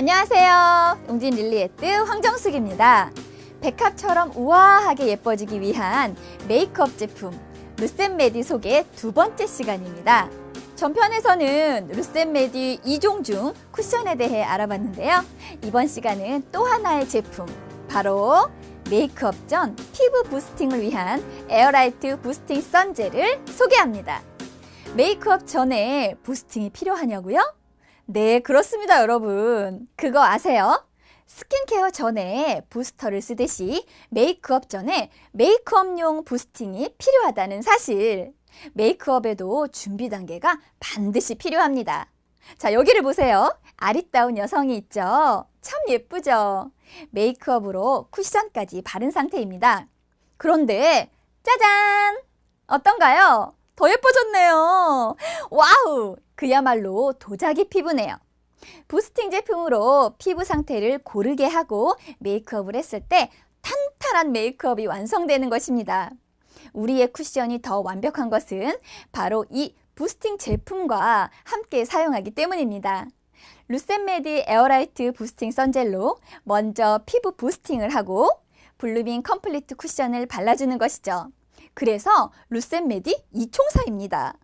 안녕하세요. 웅진 릴리에뜨 황정숙입니다. 백합처럼 우아하게 예뻐지기 위한 메이크업 제품 루센메디 소개 두 번째 시간입니다. 전편에서는 루센메디 2종 중 쿠션에 대해 알아봤는데요. 이번 시간은 또 하나의 제품, 바로 메이크업 전 피부 부스팅을 위한 에어라이트 부스팅 선젤을 소개합니다. 메이크업 전에 부스팅이 필요하냐고요? 네, 그렇습니다, 여러분. 그거 아세요? 스킨케어 전에 부스터를 쓰듯이 메이크업 전에 메이크업용 부스팅이 필요하다는 사실. 메이크업에도 준비 단계가 반드시 필요합니다. 자, 여기를 보세요. 아리따운 여성이 있죠? 참 예쁘죠? 메이크업으로 쿠션까지 바른 상태입니다. 그런데 짜잔! 어떤가요? 더 예뻐졌네요. 와우! 그야말로 도자기 피부네요. 부스팅 제품으로 피부 상태를 고르게 하고 메이크업을 했을 때 탄탄한 메이크업이 완성되는 것입니다. 우리의 쿠션이 더 완벽한 것은 바로 이 부스팅 제품과 함께 사용하기 때문입니다. 루센메디 에어라이트 부스팅 선젤로 먼저 피부 부스팅을 하고 블루밍 컴플리트 쿠션을 발라주는 것이죠. 그래서 루센메디 2총사입니다.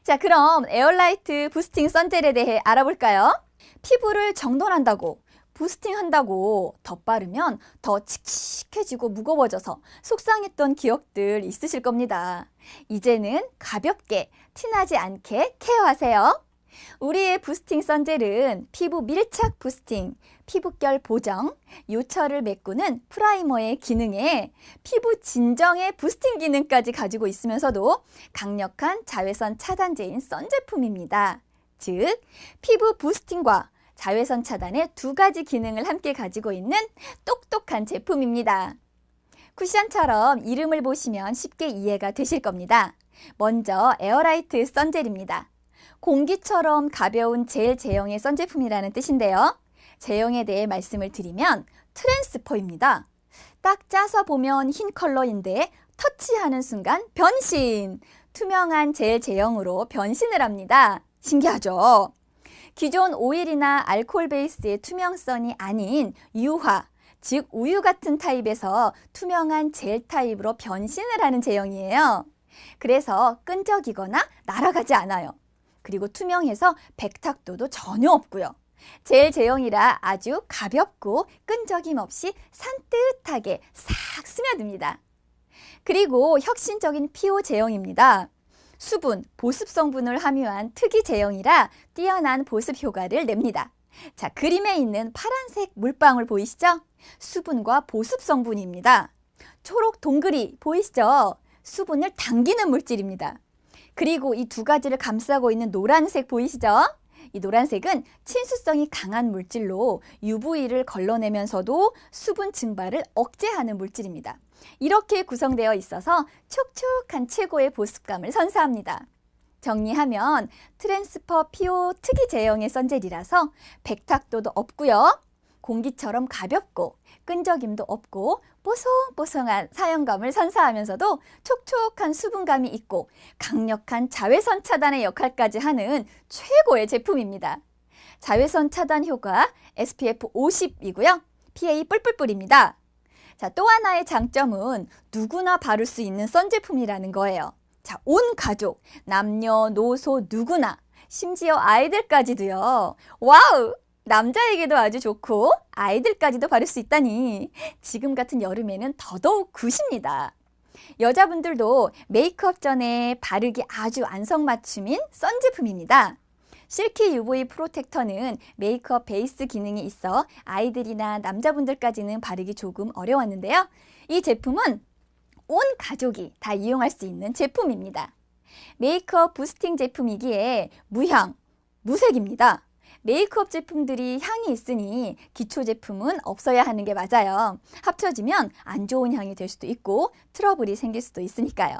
자, 그럼 에어라이트 부스팅 선젤에 대해 알아볼까요? 피부를 정돈한다고, 부스팅한다고 덧바르면 더 칙칙해지고 무거워져서 속상했던 기억들 있으실 겁니다. 이제는 가볍게, 티나지 않게 케어하세요. 우리의 부스팅 선젤은 피부 밀착 부스팅, 피부결 보정, 요철을 메꾸는 프라이머의 기능에 피부 진정의 부스팅 기능까지 가지고 있으면서도 강력한 자외선 차단제인 선 제품입니다. 즉, 피부 부스팅과 자외선 차단의 두 가지 기능을 함께 가지고 있는 똑똑한 제품입니다. 쿠션처럼 이름을 보시면 쉽게 이해가 되실 겁니다. 먼저 에어라이트 선젤입니다. 공기처럼 가벼운 젤 제형의 선 제품이라는 뜻인데요. 제형에 대해 말씀을 드리면 트랜스퍼입니다. 딱 짜서 보면 흰 컬러인데 터치하는 순간 변신! 투명한 젤 제형으로 변신을 합니다. 신기하죠? 기존 오일이나 알코올 베이스의 투명선이 아닌 유화, 즉 우유 같은 타입에서 투명한 젤 타입으로 변신을 하는 제형이에요. 그래서 끈적이거나 날아가지 않아요. 그리고 투명해서 백탁도도 전혀 없고요. 젤 제형이라 아주 가볍고 끈적임 없이 산뜻하게 싹 스며듭니다. 그리고 혁신적인 피오 제형입니다. 수분, 보습 성분을 함유한 특이 제형이라 뛰어난 보습 효과를 냅니다. 자, 그림에 있는 파란색 물방울 보이시죠? 수분과 보습 성분입니다. 초록 동그리 보이시죠? 수분을 당기는 물질입니다. 그리고 이 두 가지를 감싸고 있는 노란색 보이시죠? 이 노란색은 친수성이 강한 물질로 UV를 걸러내면서도 수분 증발을 억제하는 물질입니다. 이렇게 구성되어 있어서 촉촉한 최고의 보습감을 선사합니다. 정리하면 트랜스퍼 피오 특이 제형의 선젤이라서 백탁도도 없고요. 공기처럼 가볍고 끈적임도 없고 뽀송뽀송한 사용감을 선사하면서도 촉촉한 수분감이 있고 강력한 자외선 차단의 역할까지 하는 최고의 제품입니다. 자외선 차단 효과 SPF 50이고요. PA 뿔뿔뿔입니다. 자, 또 하나의 장점은 누구나 바를 수 있는 선 제품이라는 거예요. 자, 온 가족, 남녀노소 누구나, 심지어 아이들까지도요. 와우! 남자에게도 아주 좋고 아이들까지도 바를 수 있다니 지금 같은 여름에는 더더욱 굿입니다. 여자분들도 메이크업 전에 바르기 아주 안성맞춤인 선 제품입니다. 실키 UV 프로텍터는 메이크업 베이스 기능이 있어 아이들이나 남자분들까지는 바르기 조금 어려웠는데요. 이 제품은 온 가족이 다 이용할 수 있는 제품입니다. 메이크업 부스팅 제품이기에 무향, 무색입니다. 메이크업 제품들이 향이 있으니 기초 제품은 없어야 하는 게 맞아요. 합쳐지면 안 좋은 향이 될 수도 있고 트러블이 생길 수도 있으니까요.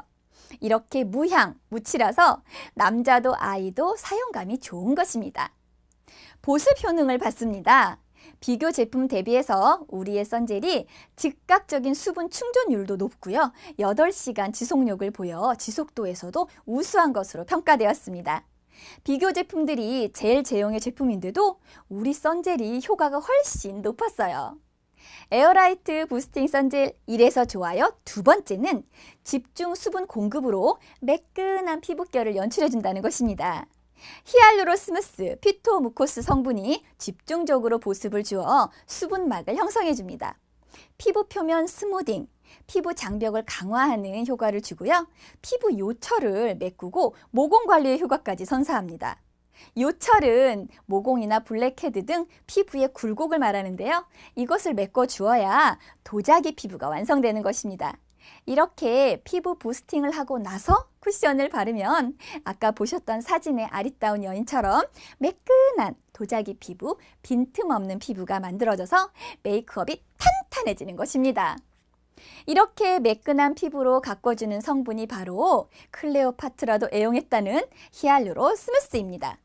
이렇게 무향, 무칠라서 남자도 아이도 사용감이 좋은 것입니다. 보습 효능을 받습니다. 비교 제품 대비해서 우리의 선젤이 즉각적인 수분 충전율도 높고요. 8시간 지속력을 보여 지속도에서도 우수한 것으로 평가되었습니다. 비교 제품들이 젤 제형의 제품인데도 우리 선젤이 효과가 훨씬 높았어요. 에어라이트 부스팅 선젤 1에서 좋아요. 두 번째는 집중 수분 공급으로 매끈한 피부결을 연출해준다는 것입니다. 히알루로 스무스 피토 무코스 성분이 집중적으로 보습을 주어 수분막을 형성해줍니다. 피부 표면 스무딩, 피부 장벽을 강화하는 효과를 주고요. 피부 요철을 메꾸고 모공 관리의 효과까지 선사합니다. 요철은 모공이나 블랙헤드 등 피부의 굴곡을 말하는데요. 이것을 메꿔주어야 도자기 피부가 완성되는 것입니다. 이렇게 피부 부스팅을 하고 나서 쿠션을 바르면 아까 보셨던 사진의 아리따운 여인처럼 매끈한 도자기 피부, 빈틈없는 피부가 만들어져서 메이크업이 탄탄해지는 것입니다. 이렇게 매끈한 피부로 가꿔주는 성분이 바로 클레오파트라도 애용했다는 히알루로 스무스입니다.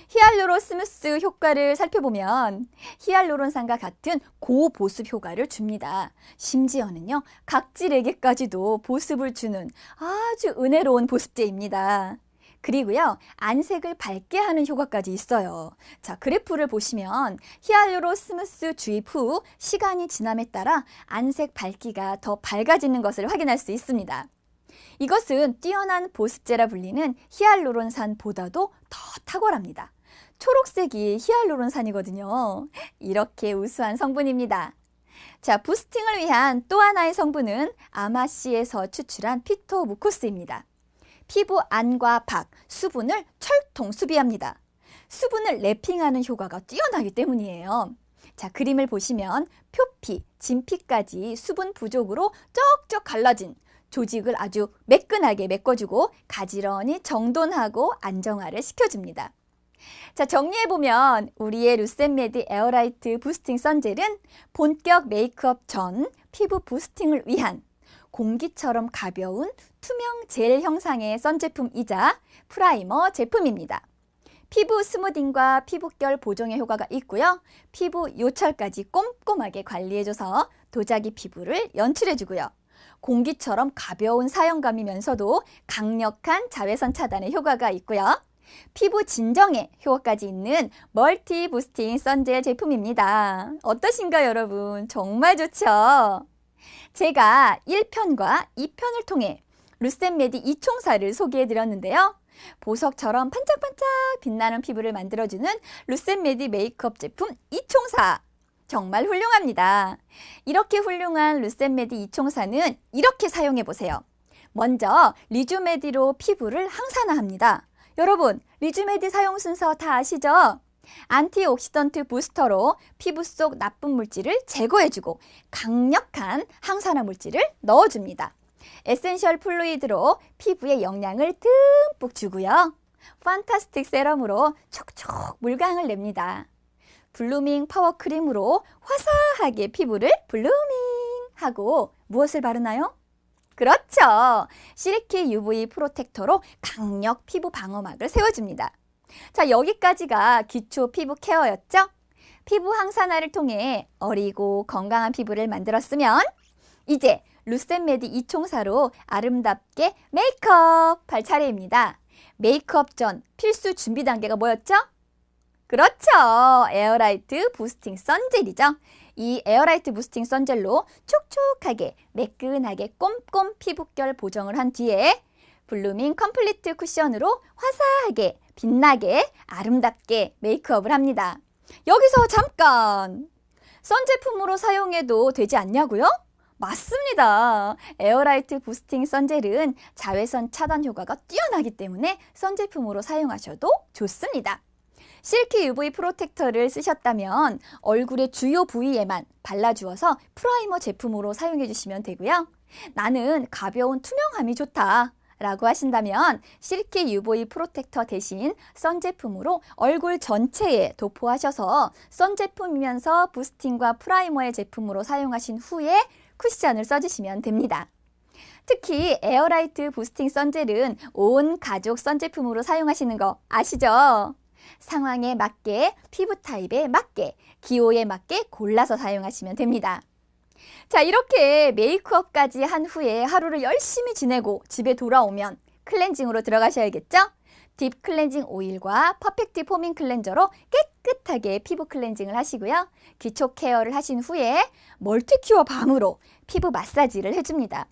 히알루로 스무스 효과를 살펴보면 히알루론산과 같은 고보습 효과를 줍니다. 심지어는요, 각질에게까지도 보습을 주는 아주 은혜로운 보습제입니다. 그리고요, 안색을 밝게 하는 효과까지 있어요. 자, 그래프를 보시면 히알루로 스무스 주입 후 시간이 지남에 따라 안색 밝기가 더 밝아지는 것을 확인할 수 있습니다. 이것은 뛰어난 보습제라 불리는 히알루론산보다도 더 탁월합니다. 초록색이 히알루론산이거든요. 이렇게 우수한 성분입니다. 자, 부스팅을 위한 또 하나의 성분은 아마씨에서 추출한 피토무코스입니다. 피부 안과 밖, 수분을 철통 수비합니다. 수분을 랩핑하는 효과가 뛰어나기 때문이에요. 자, 그림을 보시면 표피, 진피까지 수분 부족으로 쩍쩍 갈라진 조직을 아주 매끈하게 메꿔주고 가지런히 정돈하고 안정화를 시켜줍니다. 자, 정리해보면 우리의 루센메디 에어라이트 부스팅 선젤은 본격 메이크업 전 피부 부스팅을 위한 공기처럼 가벼운 투명 젤 형상의 선제품이자 프라이머 제품입니다. 피부 스무딩과 피부결 보정의 효과가 있고요. 피부 요철까지 꼼꼼하게 관리해줘서 도자기 피부를 연출해주고요. 공기처럼 가벼운 사용감이면서도 강력한 자외선 차단의 효과가 있고요. 피부 진정에 효과까지 있는 멀티 부스팅 선젤 제품입니다. 어떠신가요, 여러분? 정말 좋죠? 제가 1편과 2편을 통해 루센메디 이총사를 소개해드렸는데요. 보석처럼 반짝반짝 빛나는 피부를 만들어주는 루센메디 메이크업 제품 이총사. 정말 훌륭합니다. 이렇게 훌륭한 루센메디 이총사는 이렇게 사용해보세요. 먼저 리쥬메디로 피부를 항산화합니다. 여러분, 리쥬메디 사용 순서 다 아시죠? 안티옥시던트 부스터로 피부 속 나쁜 물질을 제거해주고 강력한 항산화 물질을 넣어줍니다. 에센셜 플루이드로 피부에 영양을 듬뿍 주고요. 판타스틱 세럼으로 촉촉 물광을 냅니다. 블루밍 파워 크림으로 화사하게 피부를 블루밍하고 무엇을 바르나요? 그렇죠! 실키 UV 프로텍터로 강력 피부 방어막을 세워줍니다. 자, 여기까지가 기초 피부 케어였죠? 피부 항산화를 통해 어리고 건강한 피부를 만들었으면 이제 루센메디 이총사로 아름답게 메이크업 할 차례입니다. 메이크업 전 필수 준비 단계가 뭐였죠? 그렇죠. 에어라이트 부스팅 선젤이죠. 이 에어라이트 부스팅 선젤로 촉촉하게 매끈하게 꼼꼼 피부결 보정을 한 뒤에 블루밍 컴플리트 쿠션으로 화사하게 빛나게 아름답게 메이크업을 합니다. 여기서 잠깐! 선 제품으로 사용해도 되지 않냐고요? 맞습니다. 에어라이트 부스팅 선젤은 자외선 차단 효과가 뛰어나기 때문에 선 제품으로 사용하셔도 좋습니다. 실키 UV 프로텍터를 쓰셨다면 얼굴의 주요 부위에만 발라주어서 프라이머 제품으로 사용해 주시면 되고요. 나는 가벼운 투명함이 좋다 라고 하신다면 실키 UV 프로텍터 대신 선 제품으로 얼굴 전체에 도포하셔서 선 제품이면서 부스팅과 프라이머의 제품으로 사용하신 후에 쿠션을 써주시면 됩니다. 특히 에어라이트 부스팅 선젤은 온 가족 선 제품으로 사용하시는 거 아시죠? 상황에 맞게, 피부 타입에 맞게, 기호에 맞게 골라서 사용하시면 됩니다. 자, 이렇게 메이크업까지 한 후에 하루를 열심히 지내고 집에 돌아오면 클렌징으로 들어가셔야겠죠? 딥 클렌징 오일과 퍼펙트 포밍 클렌저로 깨끗하게 피부 클렌징을 하시고요. 기초 케어를 하신 후에 멀티큐어 밤으로 피부 마사지를 해줍니다.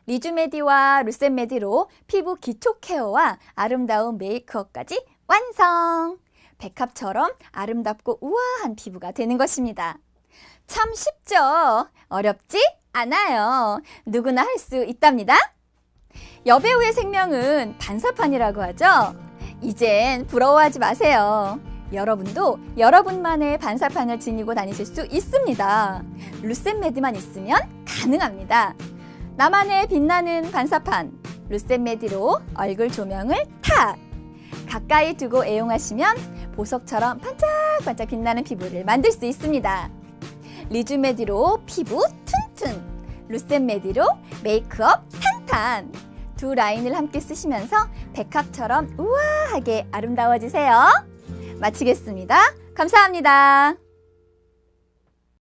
리쥬메디와 루센메디로 피부 기초 케어와 아름다운 메이크업까지 완성! 백합처럼 아름답고 우아한 피부가 되는 것입니다. 참 쉽죠? 어렵지 않아요. 누구나 할 수 있답니다. 여배우의 생명은 반사판이라고 하죠? 이젠 부러워하지 마세요. 여러분도 여러분만의 반사판을 지니고 다니실 수 있습니다. 루센메디만 있으면 가능합니다. 나만의 빛나는 반사판, 루센메디로 얼굴 조명을 탁! 가까이 두고 애용하시면 보석처럼 반짝반짝 빛나는 피부를 만들 수 있습니다. 리쥬메디로 피부 튼튼, 루센메디로 메이크업 탄탄! 두 라인을 함께 쓰시면서 백합처럼 우아하게 아름다워지세요. 마치겠습니다. 감사합니다.